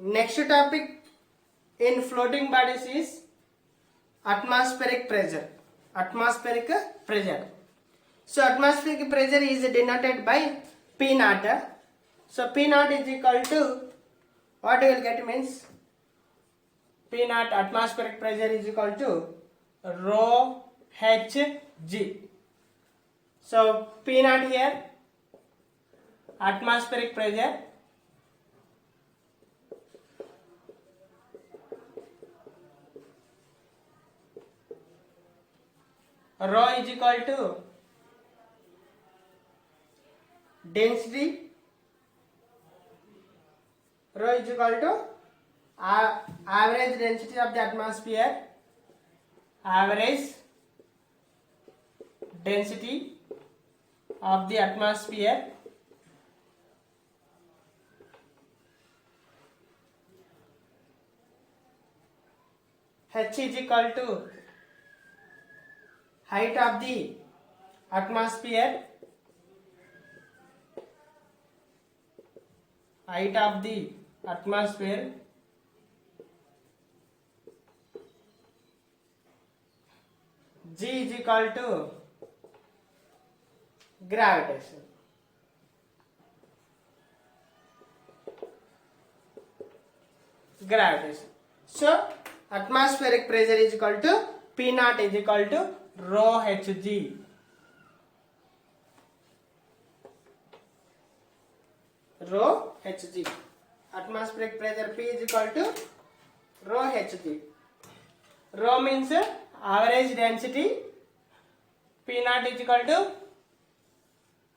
Next topic in floating bodies is atmospheric pressure. Atmospheric pressure. So atmospheric pressure is denoted by P naught. So P naught is equal to what you will get means P naught atmospheric pressure is equal to rho Hg. So P naught here atmospheric pressure rho is equal to density, rho is equal to average density of the atmosphere, average density of the atmosphere H is equal to height of the atmosphere, height of the atmosphere G is equal to gravitation. So atmospheric pressure is equal to P naught is equal to rho Hg. Rho Hg. Atmospheric pressure P is equal to rho Hg. Rho means average density. P naught is equal to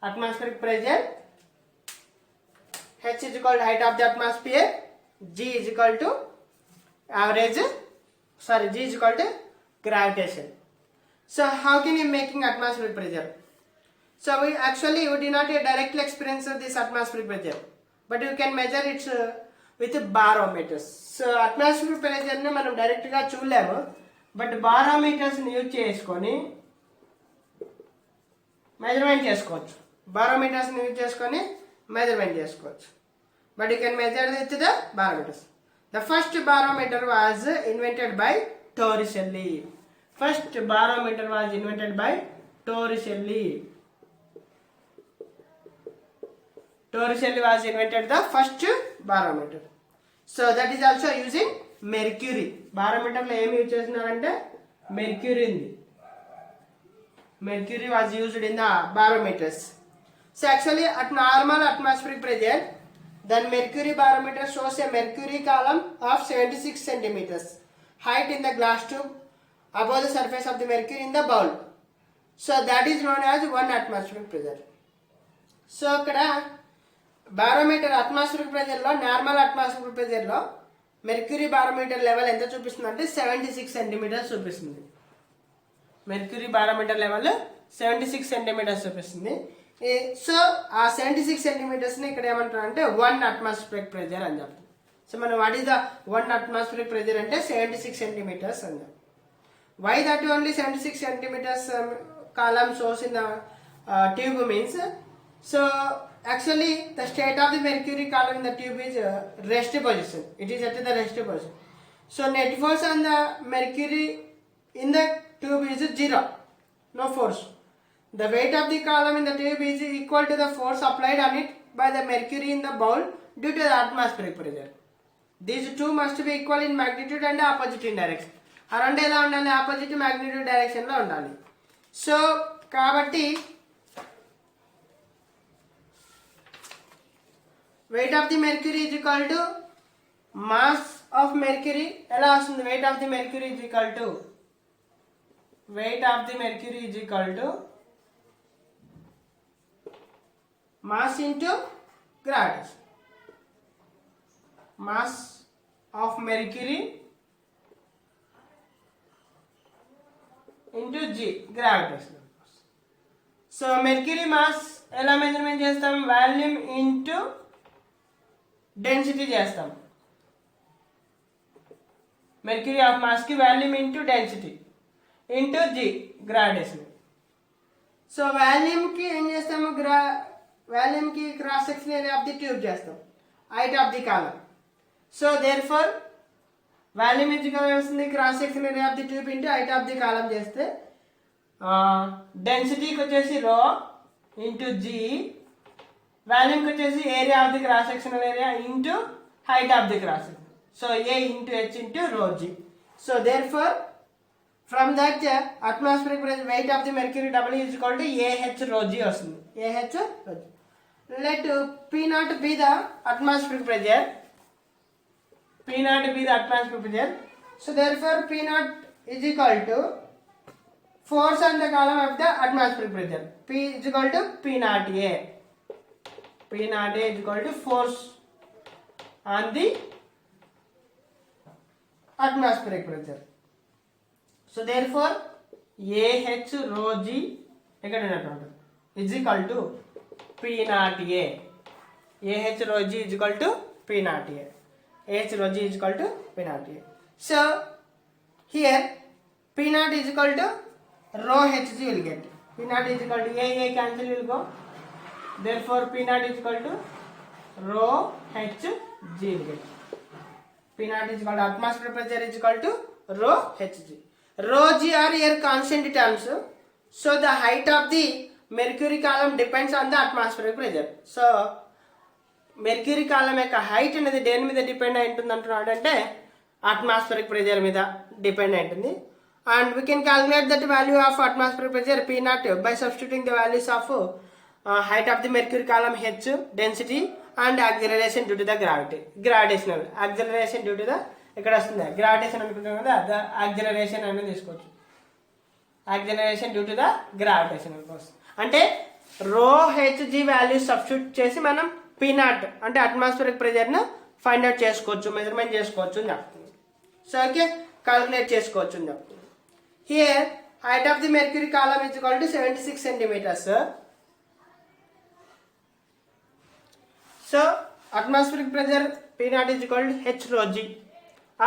atmospheric pressure. H is equal to height of the atmosphere. G is equal to average. G is equal to gravitation. So how can you making atmospheric pressure? So we did not directly experience this atmospheric pressure, but you can measure it with barometers. So atmospheric pressure ni manam direct ga chudalemu, but barometers ni use cheskoni measurement chesukochu. Barometers ni use cheskoni measurement chesukochu, but you can measure it with the barometers. The first barometer was invented by Torricelli. First barometer was invented by Torricelli. Torricelli was invented the first barometer. So that is also using mercury. Barometer lo em use chestunnarante mercury undi. Mercury was used in the barometers. So actually at normal atmospheric pressure, then mercury barometer shows a mercury column of 76 centimeters height in the glass tube above the surface of the mercury in the bowl. So that is known as 1 atmospheric pressure. So ikkada barometer atmospheric pressure lo, normal atmospheric pressure lo mercury barometer level enta చూపిస్తుందంటే 76 centimeters చూపిస్తుంది. mercury barometer level 76 centimeters చూపిస్తుంది. So ఆ 76 centimeters ని ఇక్కడ ఏమంటారు అంటే 1 atmospheric pressure అని చెప్తాం. So మనం what is the 1 atmospheric pressure అంటే 76 centimeters అని చెప్తాం. Why that only 76 centimeters column shows in the tube means, so actually the state of the mercury column in the tube is rest position. It is at the rest position. So net force on the mercury in the tube is 0, no force. The weight of the column in the tube is equal to the force applied on it by the mercury in the bowl due to the atmospheric pressure. These two must be equal in magnitude and opposite in direction. అరంటే ఎలా ఉండాలి? Opposite magnitude direction లో ఉండాలి. So కాబట్టి weight of the mercury is equal to mass of mercury. ఎలా వస్తుంది? weight of the mercury is equal to mass into gravitation. Mass of mercury into G, gravitation. So mercury mass ఎలా measurement చేస్తాం? Volume into density చేస్తాం. Mercury of mass కి volume into density into G, gravitation. So volume కి ఏం చేస్తాము? Volume కి cross section area of the tube చేస్తాం, height of the column. So therefore volume వస్తుంది cross section area of the tube into height of the column చేస్తే డెన్సిటీకి వచ్చేసి rho into G, వాల్యూమ్కి వచ్చేసి area of the cross sectional area into height of the cross section. So A into H into rho G. So therefore from that atmospheric pressure weight of the mercury W is equal to AH rho G వస్తుంది. AH rho G. Let P naught be the atmospheric pressure. P naught be the atmospheric pressure. So therefore P naught is equal to force on the column of the atmospheric pressure. P is equal to P naught A. P naught A is equal to force on the atmospheric pressure. So therefore AH rho G is equal to P naught A. AH rho G is equal to P naught A. AH rho G is equal to P naught A. So here P naught is equal to rho Hg will get. P naught is equal to A cancel will go. Therefore P naught is equal to rho Hg will get. P naught is equal to atmospheric pressure is equal to rho Hg. Rho G are here constant terms. So the height of the mercury column depends on the atmospheric pressure. So mercury column యొక్క height అనేది దేని మీద depend అయి ఉంటుంది అంటున్నాడు అంటే atmospheric pressure మీద depend అయి ఉంటుంది. And we can calculate that value of atmospheric pressure P not by substituting the values of height of the mercury column H, density and acceleration due to the gravity. Gravitational acceleration due to the ఇక్కడ వస్తుంది gravitation అనుకుంటాం కదా, the acceleration అనేది తీసుకోవచ్చు. Acceleration due to the gravitation అంటే రో HG values substitute చేసి మనం పీ నాట్ అంటే అట్మాస్ఫిరిక్ ప్రెజర్ను ఫైండ్ అవుట్ చేసుకోవచ్చు, మెజర్మెంట్ చేసుకోవచ్చు అని చెప్తుంది. సో ఓకే, క్యాలిక్యులేట్ చేసుకోవచ్చు అని చెప్తుంది. Here height of the mercury column is equal to 76 centimeters. So atmospheric pressure P naught is equal to H rho G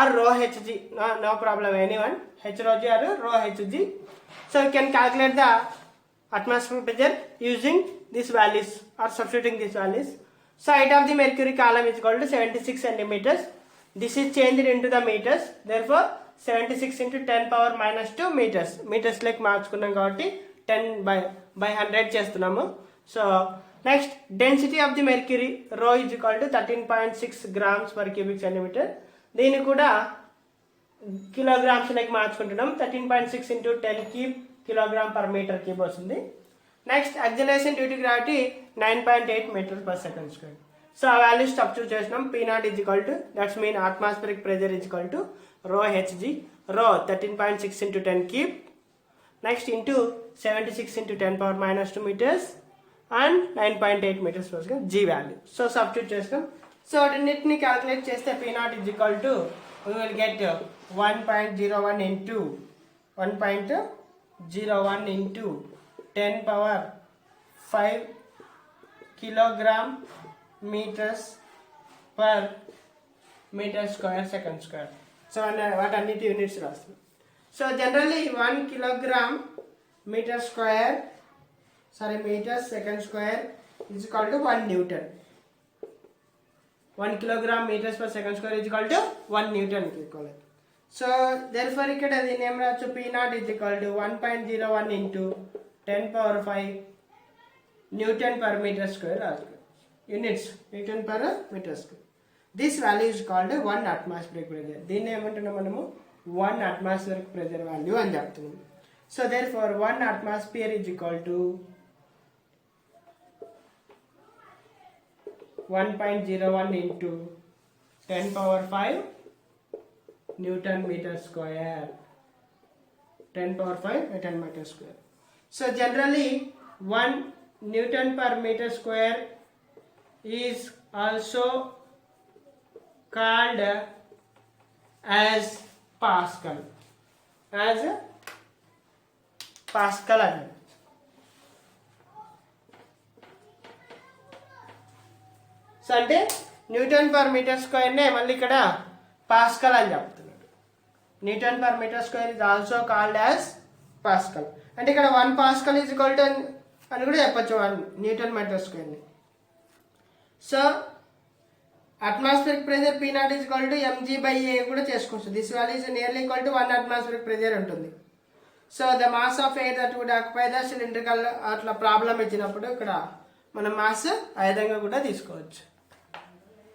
or rho HG, no problem any one, H rho G or rho HG. So you can calculate the atmospheric pressure using these values or substituting these values. So height of the mercury column is equal to 76 centimeters. This is changed into the meters. Therefore 76 into 10 power minus 2 meters. Meters like మార్చుకున్నాం కాబట్టి 10 by 100 చేస్తున్నాము. So next density of the mercury rho is equal to 13.6 grams per cubic centimeter. దీన్ని కూడా kilograms like మార్చుకుంటున్నాం. 13.6 into 10 cube kilogram per meter cube వస్తుంది. Next acceleration due to gravity 9.8 meter per second square. So ఆ values substitute చేసినాం. P naught is equal to that's mean atmospheric pressure is equal to rho HG, rho 13.6 into 10 cube, next into 76 into 10 power minus 2 meters and 9.8 meters per second G value. So substitute చేస్తాం. So అన్నిటిని calculate చేస్తే P naught is equal to we will get 1.01 into 1.01 into 10 power 5 kilogram meters per meter square second square. So what are the units రాస్తాం. So generally 1 kilogram meter second square is equal to 1 Newton. 1 kilogram meters per second square is equal to 1 Newton equal. So therefore ఇక్కడ దీని ఏం రావచ్చు, P naught is equal to 1.01 into 10 power 5 Newton per meter square రావచ్చు. Units Newton per meter square. This value is called 1 atmospheric pressure. దీన్ని ఏమంటున్నాం మనము 1 atmospheric pressure value అని చెప్తున్నాం. So therefore 1 atmosphere is equal to 1.01 into 10 power 5 Newton meter square. 10 power 5 Newton meter square. So generally 1 Newton per meter square is also called as Pascal. As Pascal. So అంటే newton per metre స్క్వేర్నే మళ్ళీ ఇక్కడ pascal అని చెప్తున్నాడు. Newton per metre square is also called as pascal. అంటే ఇక్కడ 1 pascal is equal to అని కూడా చెప్పచ్చు 1 న్యూటన్ మీటర్ స్క్వేర్ని. So atmospheric pressure P naught is equal to mg/a కూడా చేసుకోవచ్చు. This value is nearly equal to 1 atmospheric pressure ఉంటుంది. So the mass of air that would occupy the cylindrical అట్లా problem ఇచ్చినప్పుడు ఇక్కడ మనం మాస్ ఆ విధంగా కూడా తీసుకోవచ్చు.